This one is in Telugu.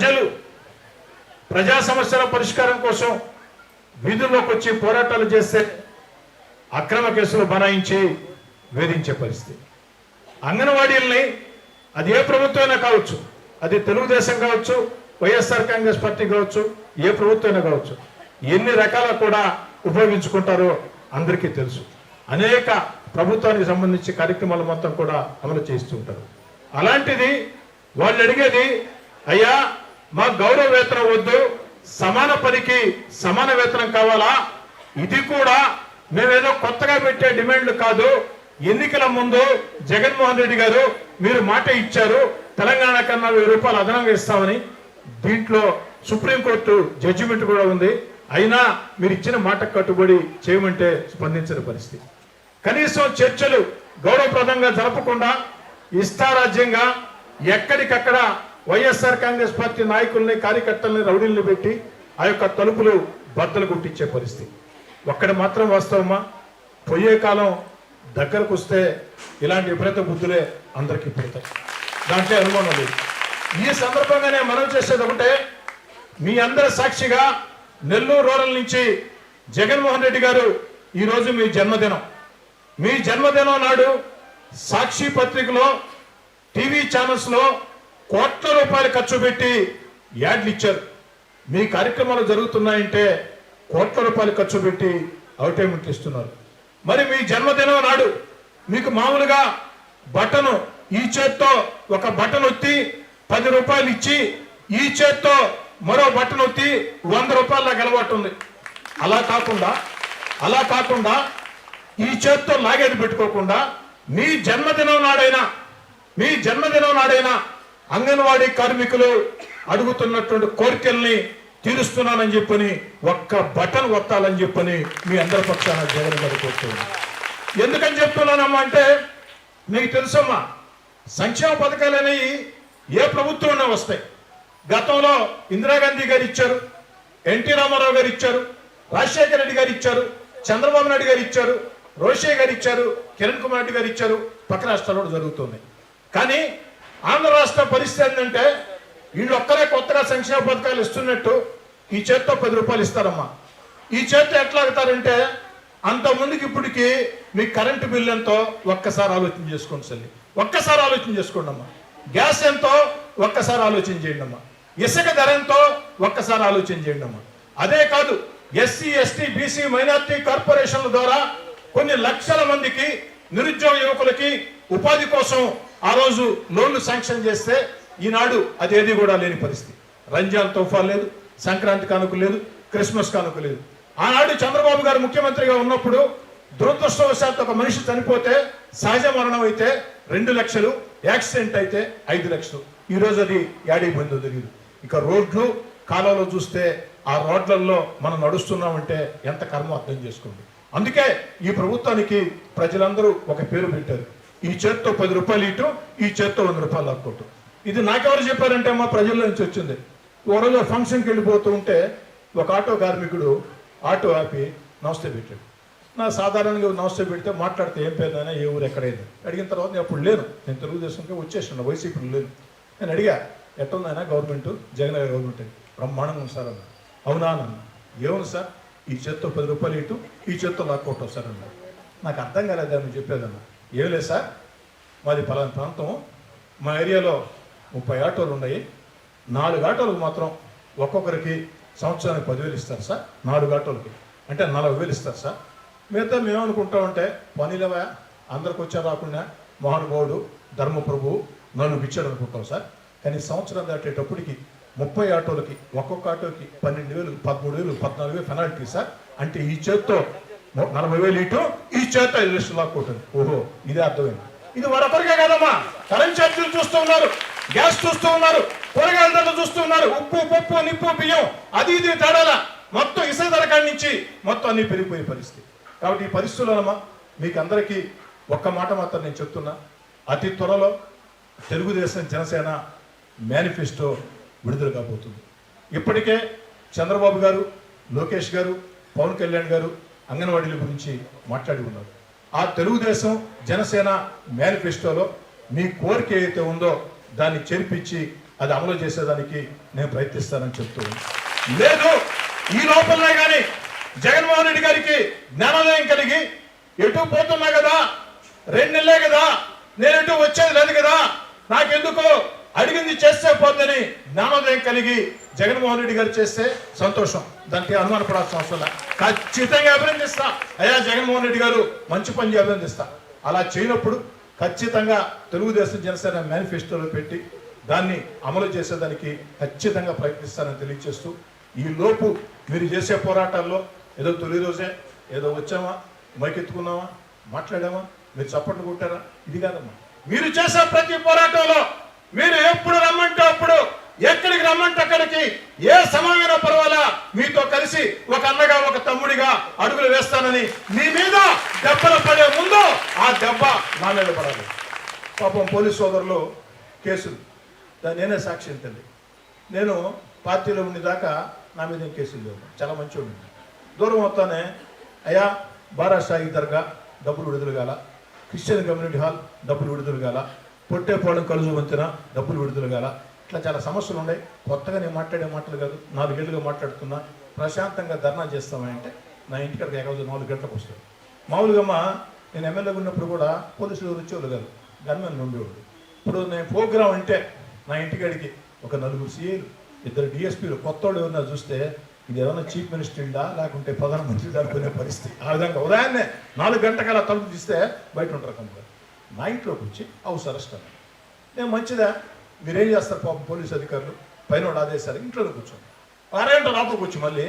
ప్రజలు ప్రజా సమస్యల పరిష్కారం కోసం వీధుల్లోకి వచ్చి పోరాటాలు చేస్తే అక్రమ కేసులు బనాయించి వేధించే పరిస్థితి. అంగన్వాడీల్ని అది ఏ ప్రభుత్వమైనా కావచ్చు, అది తెలుగుదేశం కావచ్చు, వైఎస్ఆర్ కాంగ్రెస్ పార్టీ కావచ్చు, ఏ ప్రభుత్వమైనా కావచ్చు, ఎన్ని రకాల కూడా ఉపయోగించుకుంటారో అందరికీ తెలుసు. అనేక ప్రభుత్వానికి సంబంధించి కార్యక్రమాలు మొత్తం కూడా అమలు చేస్తుంటారు. అలాంటిది వాళ్ళు అడిగేది, అయ్యా మా గౌరవ వేతనం వద్దు, సమాన పనికి సమాన వేతనం కావాలా, ఇది కూడా మేమేదో కొత్తగా పెట్టే డిమాండ్లు కాదు. ఎన్నికల ముందు జగన్మోహన్ రెడ్డి గారు మీరు మాట ఇచ్చారు, తెలంగాణ కన్నా 1000 రూపాయలు అదనంగా ఇస్తామని. దీంట్లో సుప్రీంకోర్టు జడ్జిమెంట్ కూడా ఉంది. అయినా మీరు ఇచ్చిన మాట కట్టుబడి చేయమంటే స్పందించిన పరిస్థితి. కనీసం చర్చలు గౌరవప్రదంగా జరపకుండా ఇష్టారాజ్యంగా ఎక్కడికక్కడ వైఎస్ఆర్ కాంగ్రెస్ పార్టీ నాయకుల్ని, కార్యకర్తల్ని, రౌడీల్ని పెట్టి ఆ యొక్క తలుపులు బద్దలు కొట్టించే పరిస్థితి. ఒక్కడి మాత్రం వాస్తవమా, పోయే కాలం దగ్గరకు వస్తే ఇలాంటి విపరీత బుద్ధులే అందరికీ పుడతాయి, దాంట్లో అనుమానం లేదు. ఈ సందర్భంగానే మనం చేసేది ఒకటే, మీ అందరి సాక్షిగా నెల్లూరు రూరల్ నుంచి జగన్మోహన్ రెడ్డి గారు ఈరోజు మీ జన్మదినం. మీ జన్మదినం నాడు సాక్షి పత్రికలో, టీవీ ఛానల్స్లో కోట్ల రూపాయలు ఖర్చు పెట్టి యాడ్లు ఇచ్చారు. మీ కార్యక్రమాలు జరుగుతున్నాయంటే కోట్ల రూపాయలు ఖర్చు పెట్టి అడ్వర్టైజ్మెంట్లు ఇస్తున్నారు. మరి మీ జన్మదినం నాడు మీకు మామూలుగా బటను ఈ చేత్తో ఒక బటన్ ఒత్తి 10 రూపాయలు ఇచ్చి, ఈ చేత్తో మరో బటన్ ఒత్తి 100 రూపాయల అలవాటు ఉంది. అలా కాకుండా ఈ చేత్తో లాగేది పెట్టుకోకుండా మీ జన్మదినం నాడైనా అంగన్వాడీ కార్మికులు అడుగుతున్నటువంటి కోరికల్ని తీరుస్తున్నానని చెప్పని ఒక్క బటన్ ఒత్తాలని చెప్పని మీ అందరి పక్షాన జగన్ గారు కోరుతున్నాను. ఎందుకని చెప్తున్నానమ్మా అంటే, మీకు తెలుసమ్మా, సంక్షేమ పథకాలు అనేవి ఏ ప్రభుత్వంలో వస్తాయి. గతంలో ఇందిరాగాంధీ గారు ఇచ్చారు, ఎన్టీ రామారావు గారు ఇచ్చారు, రాజశేఖర రెడ్డి గారు ఇచ్చారు, చంద్రబాబు నాయుడు గారు ఇచ్చారు, రోషే గారు ఇచ్చారు, కిరణ్ కుమార్ రెడ్డి గారు ఇచ్చారు, పక్క రాష్ట్రాల్లో జరుగుతుంది. కానీ ఆంధ్ర రాష్ట్ర పరిస్థితి ఏంటంటే, వీళ్ళు ఒక్కరే కొత్తగా సంక్షేమ పథకాలు ఇస్తున్నట్టు ఈ చేత్తో 10 రూపాయలు ఇస్తారమ్మా. ఈ చేత్తో ఎట్లా అవుతారంటే, అంత ముందుకి ఇప్పటికి మీ కరెంటు బిల్లు ఎంతో ఒక్కసారి ఆలోచన చేసుకోండి సల్లి, ఒక్కసారి ఆలోచన చేసుకోండి అమ్మా. గ్యాస్ ఎంతో ఒక్కసారి ఆలోచన చేయండి అమ్మా. ఇసుక ధర ఎంతో ఒక్కసారి ఆలోచన చేయండి అమ్మా. అదే కాదు, ఎస్సీ, ఎస్టీ, బీసీ, మైనార్టీ కార్పొరేషన్ల ద్వారా కొన్ని లక్షల మందికి, నిరుద్యోగ యువకులకి ఉపాధి కోసం ఆ రోజు లోన్లు శాంక్షన్ చేస్తే ఈనాడు అదేది కూడా లేని పరిస్థితి. రంజాన్ తోఫా లేదు, సంక్రాంతి కానుక లేదు, క్రిస్మస్ కానుక లేదు. ఆనాడు చంద్రబాబు గారు ముఖ్యమంత్రిగా ఉన్నప్పుడు దురదృష్టవశాత్తు ఒక మనిషి చనిపోతే, సహజ మరణం అయితే 2 లక్షలు, యాక్సిడెంట్ అయితే 5 లక్షలు. ఈరోజు అది యాడైపోయిందో తెలియదు. ఇక రోడ్లు, కాలంలో చూస్తే ఆ రోడ్లలో మనం నడుస్తున్నామంటే ఎంత కర్మ అర్థం చేసుకోండి. అందుకే ఈ ప్రభుత్వానికి ప్రజలందరూ ఒక పేరు పెట్టారు, ఈ చేత్తో 10 రూపాయలు ఇటు, ఈ చేత్తో 100 రూపాయలు లాక్కోటు. ఇది నాకెవరు చెప్పారంటే మా ప్రజల నుంచి వచ్చింది. ఓ రోజు ఫంక్షన్కి వెళ్ళిపోతూ ఉంటే ఒక ఆటో కార్మికుడు ఆటో ఆపి నమస్తే పెట్టాడు. నా సాధారణంగా నమస్తే పెడితే మాట్లాడితే ఏం పేరునైనా, ఏ ఊరు ఎక్కడైంది అడిగిన తర్వాత నేను అప్పుడు లేను, నేను తెలుగుదేశంకి వచ్చేసాను, వైసీపీలో లేను. నేను అడిగా, ఎట్టుందైనా గవర్నమెంట్, జగన్ గారి గవర్నమెంట్ బ్రహ్మాండంగా ఉంది సార్ అన్న. అవునా అన్న, ఏముంది సార్, ఈ చేత్తో 10 రూపాయలు ఇటు, ఈ చేత్తో లాక్కోవటం సార్ అన్న. నాకు అర్థం కాలేదని చెప్పేదన్న. ఏం లేదు సార్, మాది పలానా ప్రాంతం, మా ఏరియాలో 30 ఆటోలు ఉన్నాయి, 4 ఆటోలకు మాత్రం ఒక్కొక్కరికి సంవత్సరానికి 10,000 ఇస్తారు సార్, 4 ఆటోలకి అంటే 40,000 ఇస్తారు సార్. మిగతా మేమనుకుంటామంటే పనిలేవా, అందరికి వచ్చా రాకుండా మహానుభావుడు ధర్మప్రభువు నన్ను ఇచ్చాడు అనుకుంటాం సార్. కానీ సంవత్సరం దాటేటప్పటికి 30 ఆటోలకి ఒక్కొక్క ఆటోకి 12,000, 13,000, 14,000 పెనాల్టీ సార్. అంటే ఈ చేత్తో 40,000 ఇటు, ఈ చేత్తో 5 లక్షలు లాక్కుంటుంది. ఓహో, ఇదే అర్థమైంది. ఇది మరొకరికే కదమ్మా, కరెంట్ ఛార్జీలు చూస్తూ ఉన్నారు, గ్యాస్ చూస్తూ ఉన్నారు, కూరగాయల ధరలు చూస్తూ ఉన్నారు, ఉప్పు, పప్పు, నిప్పు, బియ్యం, అది ఇది తేడాల మొత్తం ఇసుక ధర కాడి నుంచి మొత్తం అన్ని పెరిగిపోయే పరిస్థితి. కాబట్టి ఈ పరిస్థితులమ్మా మీకు అందరికీ ఒక్క మాట మాత్రం నేను చెప్తున్నా, అతి త్వరలో తెలుగుదేశం జనసేన మేనిఫెస్టో విడుదల కాబోతుంది. ఇప్పటికే చంద్రబాబు గారు, లోకేష్ గారు, పవన్ కళ్యాణ్ గారు అంగన్వాడీల గురించి మాట్లాడి ఉన్నారు. ఆ తెలుగుదేశం జనసేన మేనిఫెస్టోలో మీ కోరిక ఏదైతే ఉందో దాన్ని చేర్పించి అది అమలు చేసేదానికి నేను ప్రయత్నిస్తానని చెప్తూ ఉన్నాను. లేదు ఈ లోపలనే కానీ జగన్మోహన్ రెడ్డి గారికి జ్ఞానోదయం కలిగి ఎటు పోతున్నా కదా, 2 నెలలే కదా, నేను ఎటు వచ్చేది లేదు కదా, నాకెందుకో అడిగింది చేస్తే పోద్దని జ్ఞానోదయం కలిగి జగన్మోహన్ రెడ్డి గారు చేస్తే సంతోషం, దానికి అనుమానపడాల్సిన అవసరం లేదు. ఖచ్చితంగా అభినందిస్తా. అయ్యా జగన్మోహన్ రెడ్డి గారు మంచి పని అభినందిస్తా. అలా చేయనప్పుడు ఖచ్చితంగా తెలుగుదేశం జనసేన మేనిఫెస్టోలో పెట్టి దాన్ని అమలు చేసేదానికి ఖచ్చితంగా ప్రయత్నిస్తానని తెలియజేస్తూ, ఈ లోపు మీరు చేసే పోరాటాల్లో ఏదో తొలి రోజే ఏదో వచ్చామా, మైకెత్తుకున్నామా, మాట్లాడామా, మీరు చప్పట్లు కొట్టారా, ఇది కాదమ్మా. మీరు చేసే ప్రతి పోరాటంలో మీరు ఎప్పుడు రమ్మంటే అప్పుడు, ఎక్కడికి రమ్మంటే అక్కడికి, ఏ సమయమైనా పర్వాలా మీతో కలిసి ఒక అన్నగా ఒక తమ్ముడిగా అడుగులు వేస్తానని, మీ మీద దెబ్బలు పడే ముందు ఆ దెబ్బ నా మీద పడాలి. పాపం పోలీసు సోదరులు కేసులు, దాన్ని నేనే సాక్షి ఎంతండి. నేను పార్టీలో ఉండేదాకా నా మీద ఏం కేసులు లేవు, చాలా మంచిగా ఉంది. దూరం అవుతానే అయ్యా బారాషాయి దర్గా డబ్బులు విడుదల కాల, క్రిస్టియన్ కమ్యూనిటీ హాల్ డబ్బులు విడుదల కాల, పొట్టేపాలెం కలుజు వంతెన డబ్బులు విడుదల కాల, ఇట్లా చాలా సమస్యలు ఉన్నాయి. కొత్తగా నేను మాట్లాడే మాటలు కాదు, 4 ఏళ్ళుగా మాట్లాడుతున్నా. ప్రశాంతంగా ధర్నా చేస్తామంటే నా ఇంటికి 4 గంటలకు వస్తాడు. మామూలుగా నేను ఎమ్మెల్యేగా ఉన్నప్పుడు కూడా పోలీసులు వచ్చేవాళ్ళు కాదు, గన్మెన్ ఉండేవాళ్ళు. ఇప్పుడు నేను ప్రోగ్రాం అంటే నా ఇంటికాడికి ఒక 4 సీఏలు, 2 డిఎస్పీలు, కొత్త వాళ్ళు ఏమన్నా చూస్తే ఇది ఏమన్నా చీఫ్ మినిస్టర్డా లేకుంటే ప్రధానమంత్రి అనుకునే పరిస్థితి. ఆ విధంగా ఉదయాన్నే 4 గంటల తలుపు తీస్తే బయట ఉంటారు కనుక నా ఇంట్లోకి వచ్చి హౌస్ అరెస్ట్ అన్నాను. నేను మంచిదా, మీరేం చేస్తారు పాపం పోలీసు అధికారులు, పైన ఆదేశాలు, ఇంట్లోకి కూర్చోండి. 6 గంటల లోపలికి వచ్చి మళ్ళీ